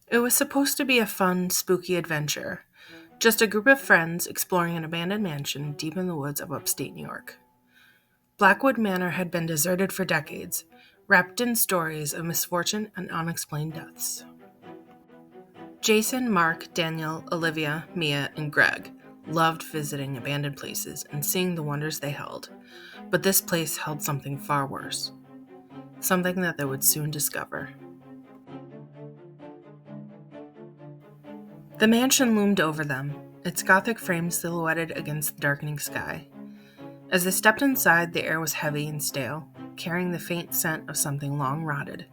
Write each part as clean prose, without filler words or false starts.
It was supposed to be a fun, spooky adventure. Just a group of friends exploring an abandoned mansion deep in the woods of upstate New York. Blackwood Manor had been deserted for decades, wrapped in stories of misfortune and unexplained deaths. Jason, Mark, Daniel, Olivia, Mia, and Greg loved visiting abandoned places and seeing the wonders they held, but this place held something far worse. Something that they would soon discover. The mansion loomed over them, its Gothic frame silhouetted against the darkening sky. As they stepped inside, the air was heavy and stale, carrying the faint scent of something long rotted.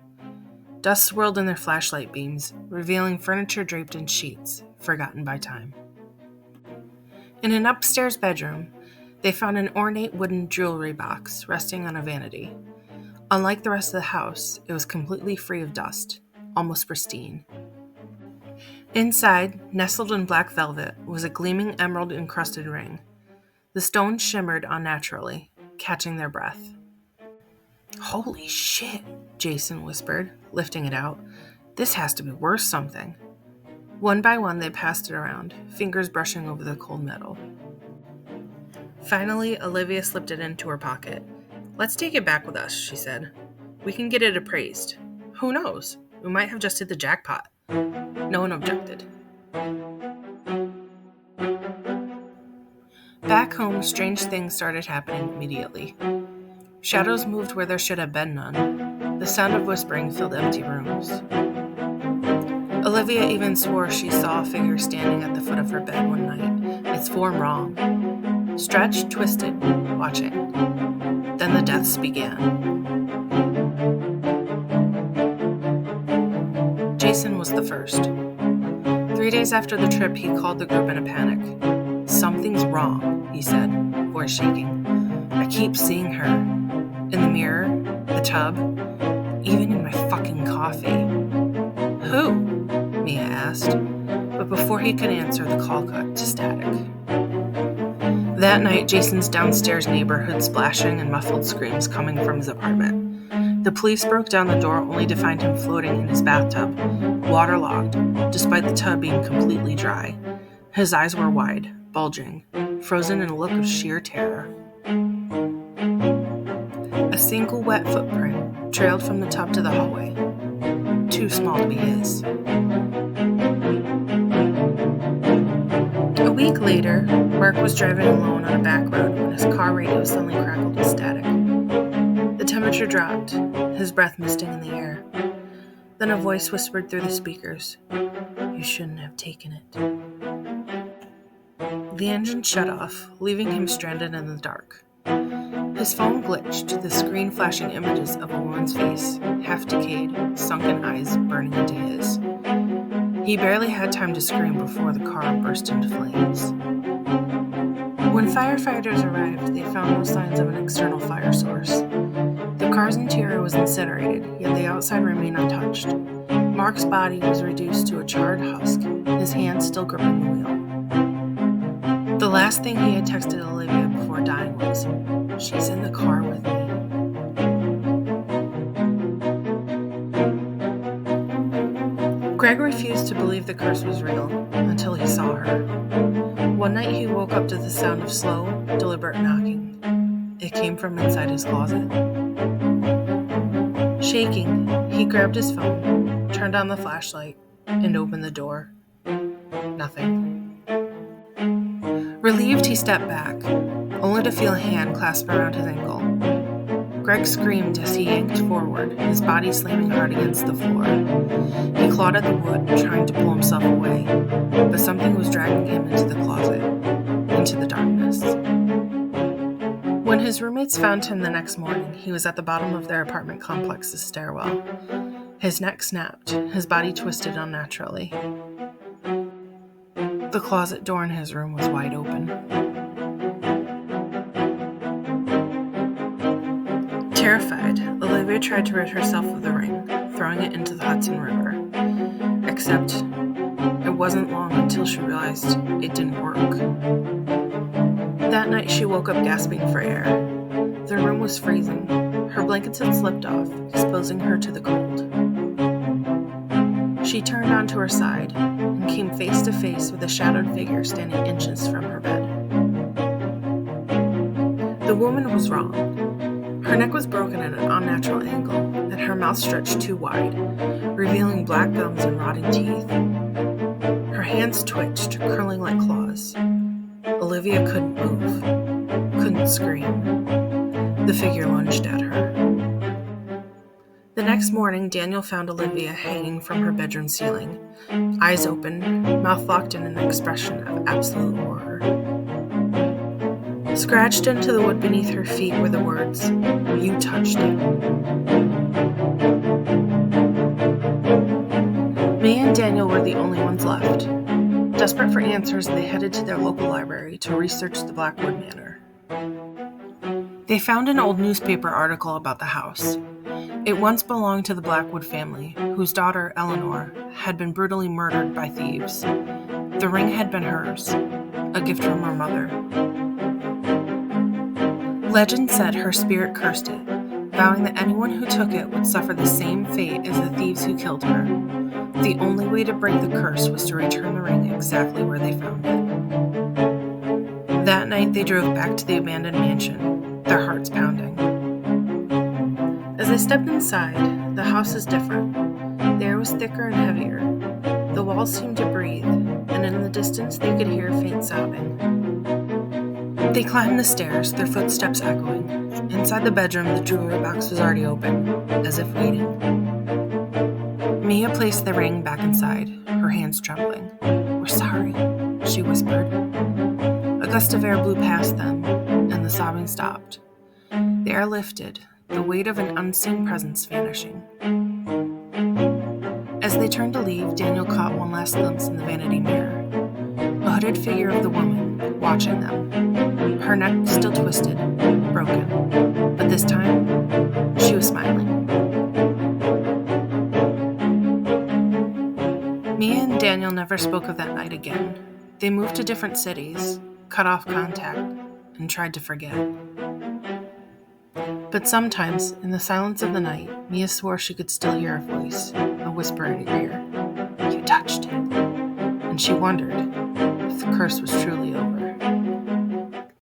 Dust swirled in their flashlight beams, revealing furniture draped in sheets, forgotten by time. In an upstairs bedroom, they found an ornate wooden jewelry box resting on a vanity. Unlike the rest of the house, it was completely free of dust, almost pristine. Inside, nestled in black velvet, was a gleaming emerald-encrusted ring. The stone shimmered unnaturally, catching their breath. "Holy shit," Jason whispered, lifting it out. "This has to be worth something." One by one, they passed it around, fingers brushing over the cold metal. Finally, Olivia slipped it into her pocket. "Let's take it back with us," she said. "We can get it appraised. Who knows? We might have just hit the jackpot." No one objected. Back home, strange things started happening immediately. Shadows moved where there should have been none. The sound of whispering filled empty rooms. Olivia even swore she saw a figure standing at the foot of her bed one night, its form wrong. Stretched, twisted, watching. Then the deaths began. Jason was the first. 3 days after the trip, he called the group in a panic. "Something's wrong," he said, voice shaking. "I keep seeing her. In the mirror, the tub, even in my fucking coffee." "Who?" Mia asked. But before he could answer, the call cut to static. That night, Jason's downstairs neighbor heard splashing and muffled screams coming from his apartment. The police broke down the door only to find him floating in his bathtub, waterlogged, despite the tub being completely dry. His eyes were wide, bulging, frozen in a look of sheer terror. A single wet footprint trailed from the tub to the hallway, too small to be his. A week later, Mark was driving alone on a back road when his car radio suddenly crackled with static. The temperature dropped, his breath misting in the air. Then a voice whispered through the speakers, "You shouldn't have taken it." The engine shut off, leaving him stranded in the dark. His phone glitched, the screen flashing images of a woman's face, half-decayed, sunken eyes burning into his. He barely had time to scream before the car burst into flames. When firefighters arrived, they found no signs of an external fire source. The car's interior was incinerated, yet the outside remained untouched. Mark's body was reduced to a charred husk, his hands still gripping the wheel. The last thing he had texted Olivia before dying was, "She's in the car with me." Greg refused to believe the curse was real until he saw her. One night he woke up to the sound of slow, deliberate knocking. It came from inside his closet. Shaking, he grabbed his phone, turned on the flashlight, and opened the door. Nothing. Relieved, he stepped back, only to feel a hand clasp around his ankle. Greg screamed as he yanked forward, his body slamming hard against the floor. He clawed at the wood, trying to pull himself away, but something was dragging him into the closet, into the darkness. When his roommates found him the next morning, he was at the bottom of their apartment complex's stairwell. His neck snapped, his body twisted unnaturally. The closet door in his room was wide open. Terrified, Olivia tried to rid herself of the ring, throwing it into the Hudson River. Except, it wasn't long until she realized it didn't work. That night, she woke up gasping for air. The room was freezing. Her blankets had slipped off, exposing her to the cold. She turned onto her side and came face to face with a shadowed figure standing inches from her bed. The woman was wrong. Her neck was broken at an unnatural angle, and her mouth stretched too wide, revealing black gums and rotting teeth. Her hands twitched, curling like claws. Olivia couldn't move, couldn't scream. The figure lunged at her. The next morning, Daniel found Olivia hanging from her bedroom ceiling, eyes open, mouth locked in an expression of absolute horror. Scratched into the wood beneath her feet were the words, "You touched it." May and Daniel were the only ones left. Desperate for answers, they headed to their local library to research the Blackwood Manor. They found an old newspaper article about the house. It once belonged to the Blackwood family, whose daughter, Eleanor, had been brutally murdered by thieves. The ring had been hers, a gift from her mother. Legend said her spirit cursed it, vowing that anyone who took it would suffer the same fate as the thieves who killed her. The only way to break the curse was to return the ring exactly where they found it. That night, they drove back to the abandoned mansion, their hearts pounding. As they stepped inside, the house was different. The air was thicker and heavier. The walls seemed to breathe, and in the distance they could hear faint sobbing. They climbed the stairs, their footsteps echoing. Inside the bedroom, the jewelry box was already open, as if waiting. Mia placed the ring back inside, her hands trembling. "We're sorry," she whispered. A gust of air blew past them, and the sobbing stopped. The air lifted, the weight of an unseen presence vanishing. As they turned to leave, Daniel caught one last glimpse in the vanity mirror. A hooded figure of the woman, watching them. Her neck still twisted, broken, but this time, she was smiling. Mia and Daniel never spoke of that night again. They moved to different cities, cut off contact, and tried to forget. But sometimes, in the silence of the night, Mia swore she could still hear a voice, a whisper in her ear. "You touched it." And she wondered if the curse was truly over.